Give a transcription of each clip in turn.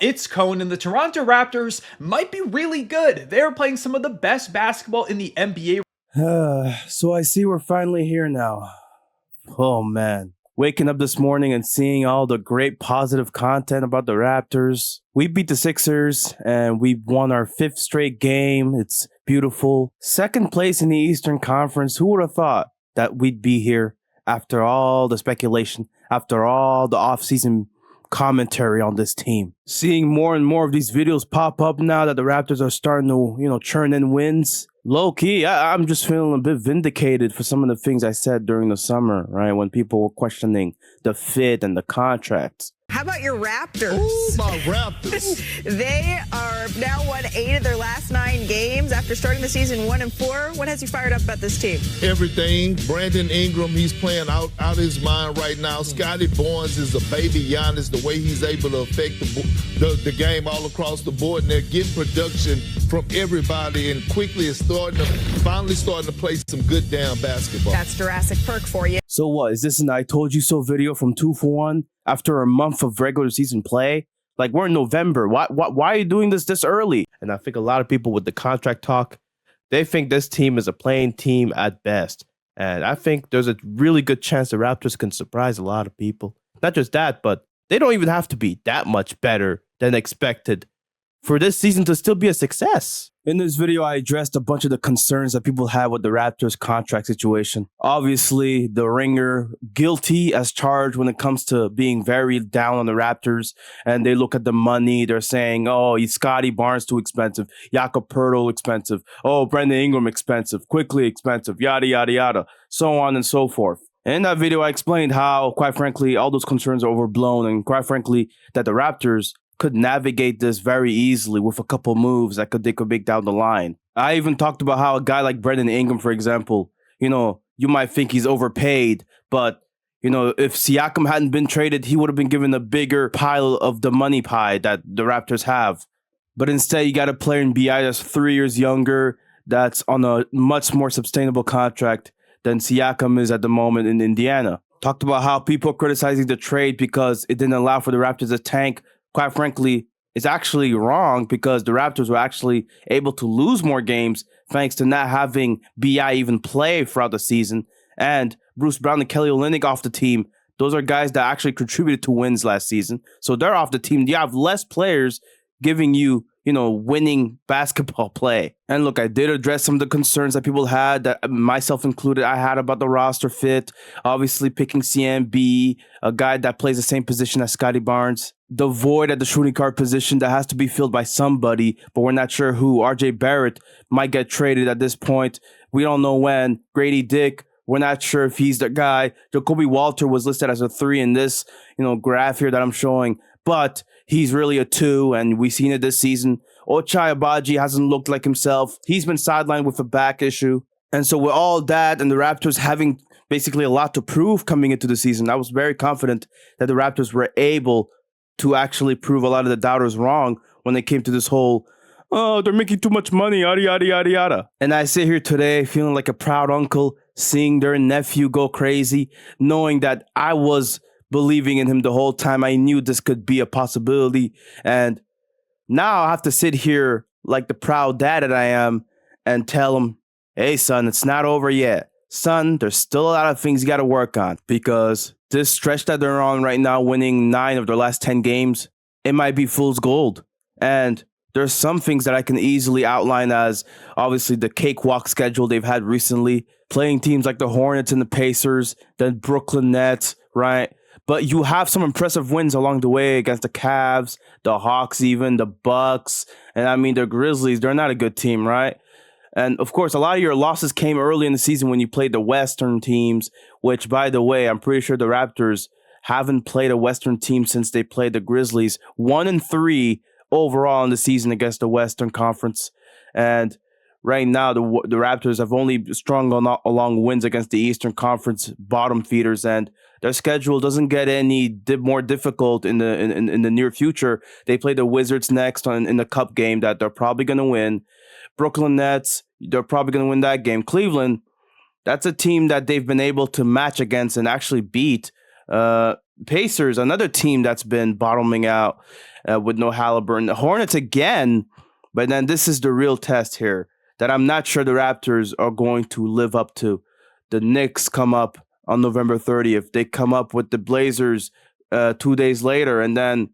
It's Cone, and the Toronto Raptors might be really good. They're playing some of the best basketball in the NBA. So I see we're finally here now. Oh man. Waking up this morning and seeing all the great positive content about the Raptors. We beat the Sixers and we won our 5th straight game. It's beautiful. 2nd place in the Eastern Conference. Who would have thought that we'd be here after all the speculation, after all the offseason commentary on this team? Seeing more and more of these videos pop up now that the Raptors are starting to, churn in wins. Low key, I'm just feeling a bit vindicated for some of the things I said during the summer, right? When people were questioning the fit and the contracts. How about your Raptors? Ooh, my Raptors. They are now won 8 of their last 9 games after starting the season 1-4. What has you fired up about this team? Everything. Brandon Ingram, he's playing out his mind right now. Scotty Barnes is a baby Giannis, the way he's able to affect the game all across the board. And they're getting production from everybody, and quickly is finally starting to play some good damn basketball. That's Jurassic Perk for you. So what? Is this an I told you so video from 2 for 1 after a month of regular season play? Like, we're in November. Why are you doing this early? And I think a lot of people with the contract talk, they think this team is a playing team at best. And I think there's a really good chance the Raptors can surprise a lot of people. Not just that, but they don't even have to be that much better than expected for this season to still be a success. In this video, I addressed a bunch of the concerns that people have with the Raptors contract situation. Obviously, the Ringer guilty as charged when it comes to being very down on the Raptors. And they look at the money. They're saying, oh, Scotty Barnes too expensive. Jakob Poeltl expensive. Oh, Brandon Ingram expensive. Quickly expensive. Yada, yada, yada. So on and so forth. In that video, I explained how, quite frankly, all those concerns are overblown. And quite frankly, that the Raptors could navigate this very easily with a couple moves that they could make down the line. I even talked about how a guy like Brandon Ingram, for example, you might think he's overpaid, but if Siakam hadn't been traded, he would have been given a bigger pile of the money pie that the Raptors have. But instead, you got a player in BI that's 3 years younger, that's on a much more sustainable contract than Siakam is at the moment in Indiana. Talked about how people are criticizing the trade because it didn't allow for the Raptors to tank. Quite frankly, it's actually wrong because the Raptors were actually able to lose more games thanks to not having BI even play throughout the season. And Bruce Brown and Kelly Olynyk off the team. Those are guys that actually contributed to wins last season. So they're off the team. You have less players giving you, winning basketball play. And look, I did address some of the concerns that people had, that myself included, I had about the roster fit. Obviously picking CMB, a guy that plays the same position as Scotty Barnes. The void at the shooting guard position that has to be filled by somebody, but we're not sure who. RJ Barrett might get traded at this point. We don't know when. Grady Dick, we're not sure if he's the guy. Jacoby Walter was listed as a 3 in this, graph here that I'm showing, but he's really a 2, and we've seen it this season. Ochai Agbaji hasn't looked like himself. He's been sidelined with a back issue. And so with all that and the Raptors having basically a lot to prove coming into the season, I was very confident that the Raptors were able to actually prove a lot of the doubters wrong when they came to this whole, oh, they're making too much money, yada, yada, yada, yada. And I sit here today feeling like a proud uncle, seeing their nephew go crazy, knowing that I was believing in him the whole time. I knew this could be a possibility. And now I have to sit here like the proud dad that I am and tell him, hey, son, it's not over yet. Son, there's still a lot of things you got to work on, because this stretch that they're on right now, winning 9 of their last 10 games, it might be fool's gold. And there's some things that I can easily outline as obviously the cakewalk schedule they've had recently, playing teams like the Hornets and the Pacers, the Brooklyn Nets, right? But you have some impressive wins along the way against the Cavs, the Hawks, even the Bucks. And I mean, the Grizzlies, they're not a good team, right? And of course, a lot of your losses came early in the season when you played the Western teams, which, by the way, I'm pretty sure the Raptors haven't played a Western team since they played the Grizzlies. 1-3 overall in the season against the Western Conference. And right now, the Raptors have only strung along wins against the Eastern Conference bottom feeders, and their schedule doesn't get any more difficult in the near future. They play the Wizards next in the Cup game that they're probably going to win. Brooklyn Nets, they're probably going to win that game. Cleveland, that's a team that they've been able to match against and actually beat Pacers, another team that's been bottoming out with no Halliburton. The Hornets again, but then this is the real test here that I'm not sure the Raptors are going to live up to. The Knicks come up on November 30th. They come up with the Blazers 2 days later, and then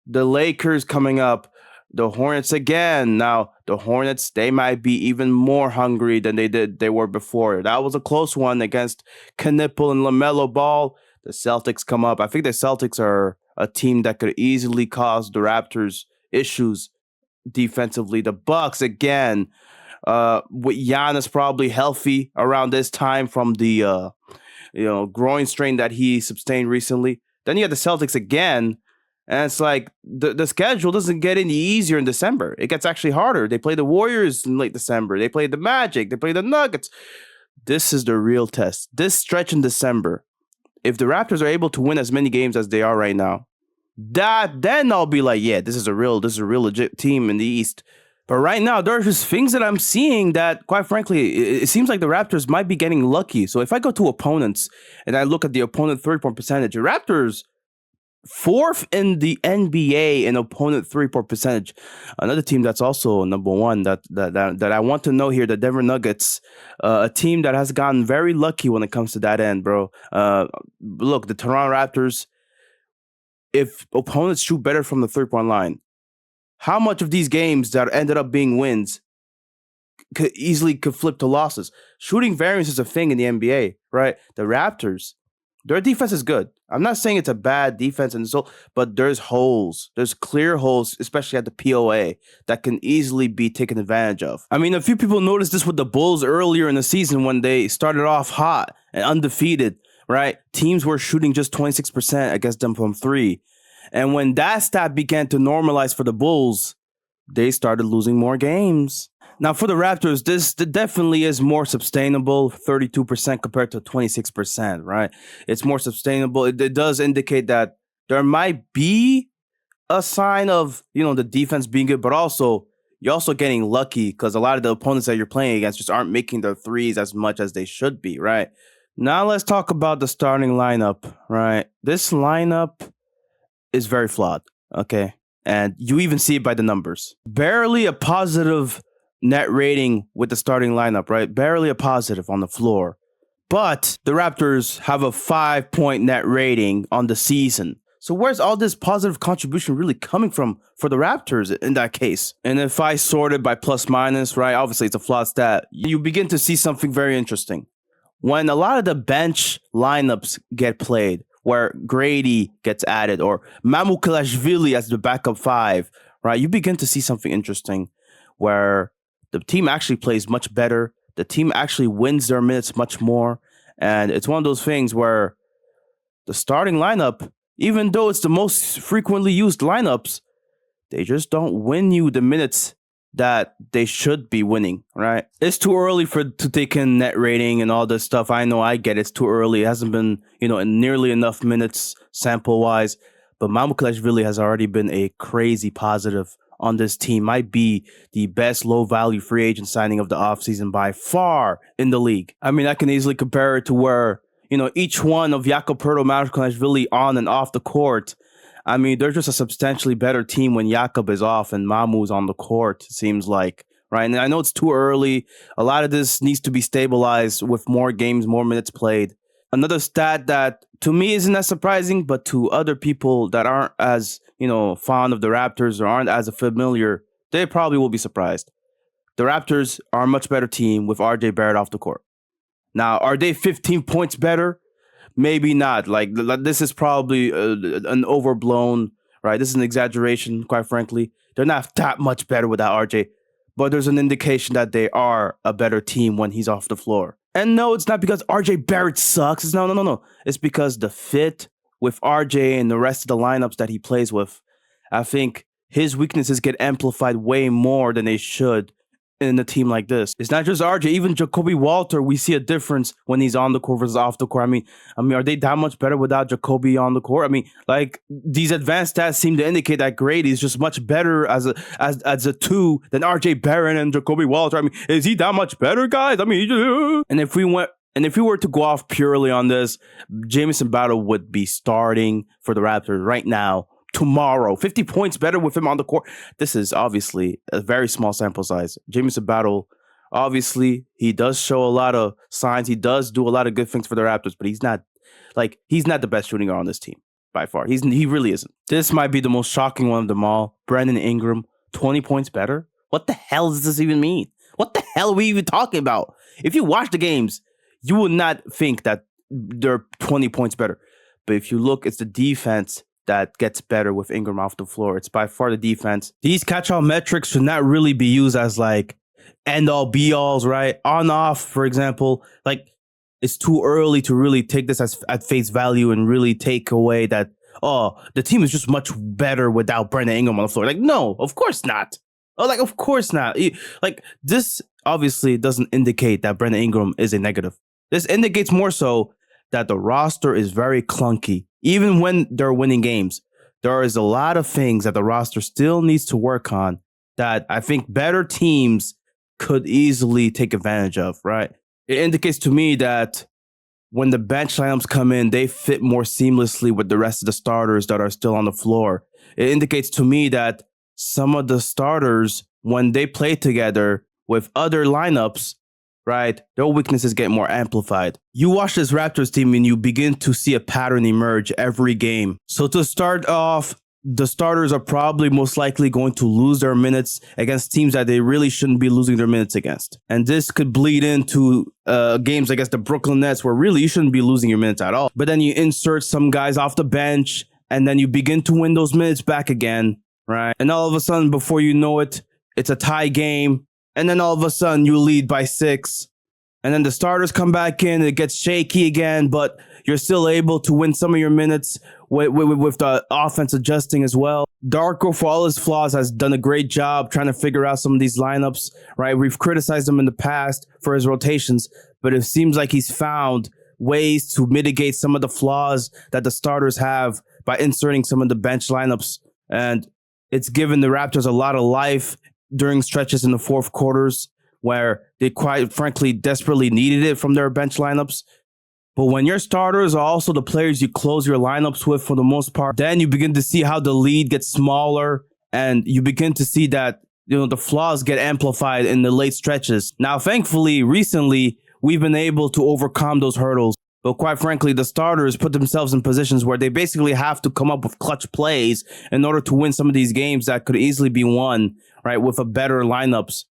the Lakers coming up. The Hornets again. Now, the Hornets, they might be even more hungry than they were before. That was a close one against Knipple and LaMelo Ball. The Celtics come up. I think the Celtics are a team that could easily cause the Raptors issues defensively. The Bucks again, with Giannis probably healthy around this time from the groin strain that he sustained recently. Then you have the Celtics again, and it's like the schedule doesn't get any easier in December. It gets actually harder. They play the Warriors in late December. They play the Magic. They play the Nuggets. This is the real test. This stretch in December, if the Raptors are able to win as many games as they are right now, then I'll be like, yeah, this is a real legit team in the East. But right now, there are just things that I'm seeing that, quite frankly, it seems like the Raptors might be getting lucky. So if I go to opponents and I look at the opponent 3-point percentage, the Raptors 4th in the NBA in opponent 3-point percentage. Another team that's also number one that I want to know here, the Denver Nuggets, a team that has gotten very lucky when it comes to that end, bro. Look, the Toronto Raptors, if opponents shoot better from the 3-point line, how much of these games that ended up being wins could flip to losses? Shooting variance is a thing in the NBA, right? The Raptors, their defense is good. I'm not saying it's a bad defense, but there's holes. There's clear holes, especially at the POA, that can easily be taken advantage of. I mean, a few people noticed this with the Bulls earlier in the season when they started off hot and undefeated, right? Teams were shooting just 26% against them from 3. And when that stat began to normalize for the Bulls, they started losing more games. Now, for the Raptors, this definitely is more sustainable, 32% compared to 26%, right? It's more sustainable. It does indicate that there might be a sign of, the defense being good, but also you're also getting lucky because a lot of the opponents that you're playing against just aren't making their threes as much as they should be, right? Now, let's talk about the starting lineup, right? This lineup is very flawed, okay? And you even see it by the numbers. Barely a positive net rating with the starting lineup, right? Barely a positive on the floor. But the Raptors have a 5-point net rating on the season. So where's all this positive contribution really coming from for the Raptors in that case? And if I sort it by plus minus, right? Obviously, it's a flawed stat. You begin to see something very interesting. When a lot of the bench lineups get played, where Grady gets added or Mamukelashvili as the backup 5, right? You begin to see something interesting where the team actually plays much better. The team actually wins their minutes much more. And it's one of those things where the starting lineup, even though it's the most frequently used lineups, they just don't win you the minutes that they should be winning, right? It's too early to take in net rating and all this stuff. I know, I get it's too early. It hasn't been, nearly enough minutes sample-wise. But Mamukelashvili has already been a crazy positive on this team. Might be the best low-value free agent signing of the offseason by far in the league. I mean, I can easily compare it to where, each one of Jakob Poeltl, Mamukelashvili on and off the court, I mean, they're just a substantially better team when Jakob is off and Mamu's on the court, it seems like, right? And I know it's too early. A lot of this needs to be stabilized with more games, more minutes played. Another stat that to me isn't as surprising, but to other people that aren't as, fond of the Raptors or aren't as familiar, they probably will be surprised. The Raptors are a much better team with RJ Barrett off the court. Now, are they 15 points better? Maybe not. Like, this is probably an overblown, right? This is an exaggeration, quite frankly. They're not that much better without RJ, but there's an indication that they are a better team when he's off the floor. And no, it's not because RJ Barrett sucks. It's no. It's because the fit with RJ and the rest of the lineups that he plays with, I think his weaknesses get amplified way more than they should in a team like this. It's not just RJ, even Jacoby Walter, we see a difference when he's on the court versus off the court. I mean, are they that much better without Jacoby on the court? I mean, like, these advanced stats seem to indicate that Grady is just much better as a 2 than RJ Barrett and Jacoby Walter. I mean, is he that much better, guys? I mean, and if we went And if we were to go off purely on this, Jamison Battle would be starting for the Raptors right now, tomorrow. 50 points better with him on the court. This is obviously a very small sample size. Jamison Battle, obviously, he does show a lot of signs. He does do a lot of good things for the Raptors, but he's not the best shooting guard on this team by far. He really isn't. This might be the most shocking one of them all. Brandon Ingram, 20 points better. What the hell does this even mean? What the hell are we even talking about? If you watch the games, you would not think that they're 20 points better. But if you look, it's the defense that gets better with Ingram off the floor. It's by far the defense. These catch-all metrics should not really be used as like end-all be-alls, right? On-off, for example, like it's too early to really take this as at face value and really take away that, oh, the team is just much better without Brandon Ingram on the floor. Like, no, of course not. Oh, like, of course not. Like, this obviously doesn't indicate that Brandon Ingram is a negative. This indicates more so that the roster is very clunky. Even when they're winning games, there is a lot of things that the roster still needs to work on that I think better teams could easily take advantage of, right? It indicates to me that when the bench lineups come in, they fit more seamlessly with the rest of the starters that are still on the floor. It indicates to me that some of the starters, when they play together with other lineups, right, their weaknesses get more amplified. You watch this Raptors team and you begin to see a pattern emerge every game. So to start off, the starters are probably most likely going to lose their minutes against teams that they really shouldn't be losing their minutes against. And this could bleed into games against the Brooklyn Nets where really you shouldn't be losing your minutes at all. But then you insert some guys off the bench and then you begin to win those minutes back again, right? And all of a sudden, before you know it, it's a tie game. And then all of a sudden you lead by 6. And then the starters come back in, it gets shaky again, but you're still able to win some of your minutes with the offense adjusting as well. Darko, for all his flaws, has done a great job trying to figure out some of these lineups, right? We've criticized him in the past for his rotations, but it seems like he's found ways to mitigate some of the flaws that the starters have by inserting some of the bench lineups. And it's given the Raptors a lot of life during stretches in the fourth quarters where they quite frankly desperately needed it from their bench lineups. But when your starters are also the players you close your lineups with for the most part, then you begin to see how the lead gets smaller and you begin to see that, you know, the flaws get amplified in the late stretches. Now, thankfully, recently, we've been able to overcome those hurdles. But quite frankly, the starters put themselves in positions where they basically have to come up with clutch plays in order to win some of these games that could easily be won, right, with a better lineups,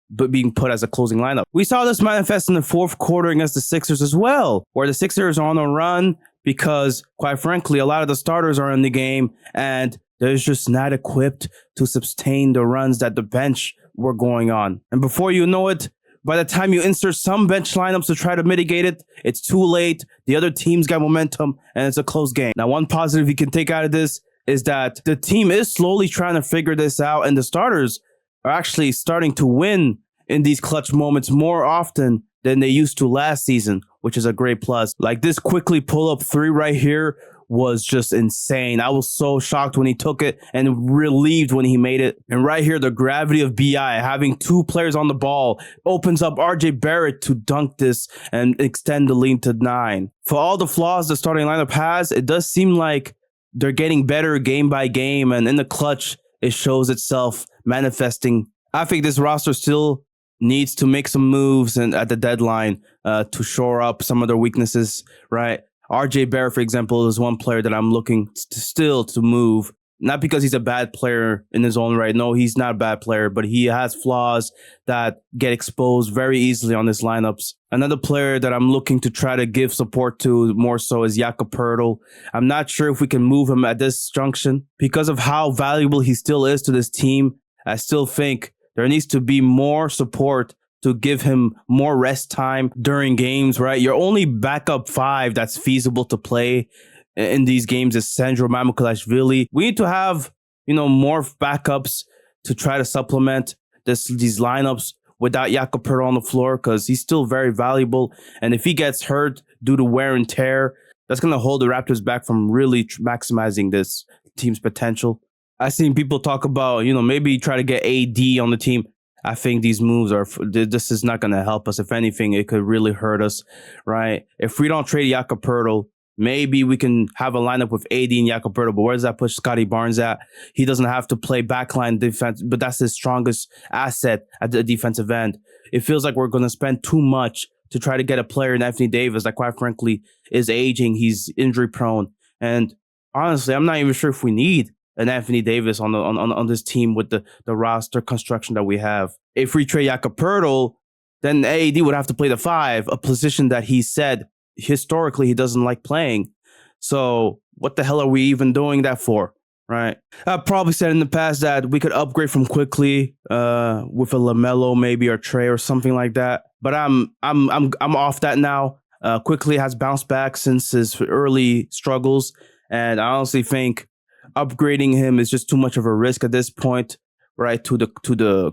but being put as a closing lineup. We saw this manifest in the fourth quarter against the Sixers as well, where the Sixers are on a run because, quite frankly, a lot of the starters are in the game and they're just not equipped to sustain the runs that the bench were going on. And before you know it, by the time you insert some bench lineups to try to mitigate it, it's too late. The other team's got momentum and it's a close game. Now, one positive you can take out of this is that the team is slowly trying to figure this out and the starters are actually starting to win in these clutch moments more often than they used to last season, which is a great plus. Like this quickly pull-up 3 right here was just insane. I was so shocked when he took it and relieved when he made it. And right here, the gravity of BI, having 2 players on the ball, opens up RJ Barrett to dunk this and extend the lead to 9. For all the flaws the starting lineup has, it does seem like they're getting better game by game. And in the clutch, it shows itself manifesting. I think this roster still needs to make some moves and at the deadline to shore up some of their weaknesses, right? RJ Barrett, for example, is one player that I'm looking to move. Not because he's a bad player in his own right. No, he's not a bad player, but he has flaws that get exposed very easily on his lineups. Another player that I'm looking to try to give support to more so is Jakob Poeltl. I'm not sure if we can move him at this junction because of how valuable he still is to this team. I still think there needs to be more support to give him more rest time during games, right? Your only backup 5 that's feasible to play in these games is Sandro Mamukelashvili. We need to have, more backups to try to supplement these lineups without Jakob Poeltl on the floor because he's still very valuable. And if he gets hurt due to wear and tear, that's going to hold the Raptors back from really maximizing this team's potential. I've seen people talk about, maybe try to get AD on the team. I think these moves this is not going to help us. If anything, it could really hurt us, right? If we don't trade Jakob Poeltl, maybe we can have a lineup with AD and Jakob Poeltl, but where does that push Scotty Barnes at? He doesn't have to play backline defense, but that's his strongest asset at the defensive end. It feels like we're going to spend too much to try to get a player in Anthony Davis that, quite frankly, is aging. He's injury prone. And honestly, I'm not even sure if we need an Anthony Davis on this team with the roster construction that we have. If we trade Jakob Poeltl, then AD would have to play the 5, a position that he said historically he doesn't like playing. So what the hell are we even doing that for, right? I've probably said in the past that we could upgrade from Quickly with a LaMelo maybe, or Trey or something like that. But I'm off that now. Quickly has bounced back since his early struggles, and I honestly think upgrading him is just too much of a risk at this point, right? To the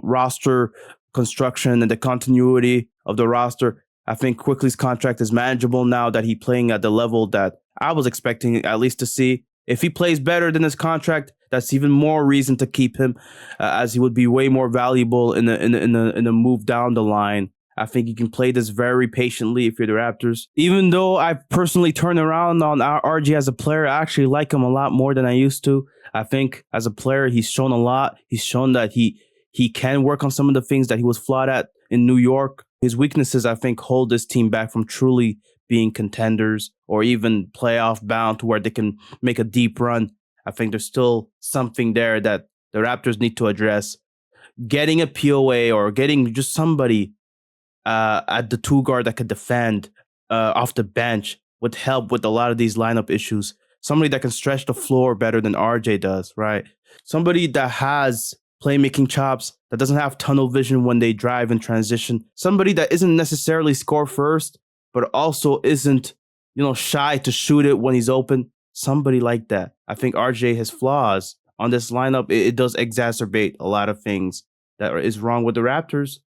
roster construction and the continuity of the roster. I think Quickly's contract is manageable now that he's playing at the level that I was expecting at least to see. If he plays better than his contract, that's even more reason to keep him, as he would be way more valuable in a move down the line. I think you can play this very patiently if you're the Raptors. Even though I've personally turned around on RJ as a player, I actually like him a lot more than I used to. I think as a player, he's shown a lot. He's shown that he can work on some of the things that he was flawed at in New York. His weaknesses, I think, hold this team back from truly being contenders or even playoff bound to where they can make a deep run. I think there's still something there that the Raptors need to address. Getting a POA or getting just somebody at the 2 guard that could defend off the bench would help with a lot of these lineup issues. Somebody that can stretch the floor better than RJ does, right? Somebody that has playmaking chops, that doesn't have tunnel vision when they drive and transition. Somebody that isn't necessarily score first, but also isn't, shy to shoot it when he's open. Somebody like that. I think RJ has flaws on this lineup. It does exacerbate a lot of things that is wrong with the Raptors.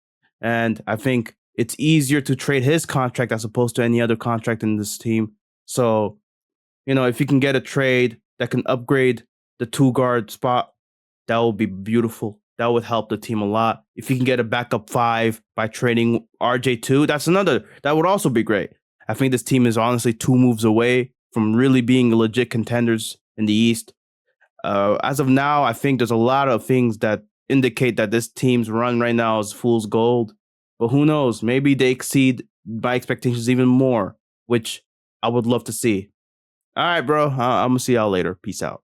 And I think it's easier to trade his contract as opposed to any other contract in this team. So, if you can get a trade that can upgrade the 2 guard spot, that would be beautiful. That would help the team a lot. If you can get a backup 5 by trading RJ2, that would also be great. I think this team is honestly 2 moves away from really being legit contenders in the East. As of now, I think there's a lot of things that indicate that this team's run right now is fool's gold. But who knows? Maybe they exceed my expectations even more, which I would love to see. All right, bro. I'm going to see y'all later. Peace out.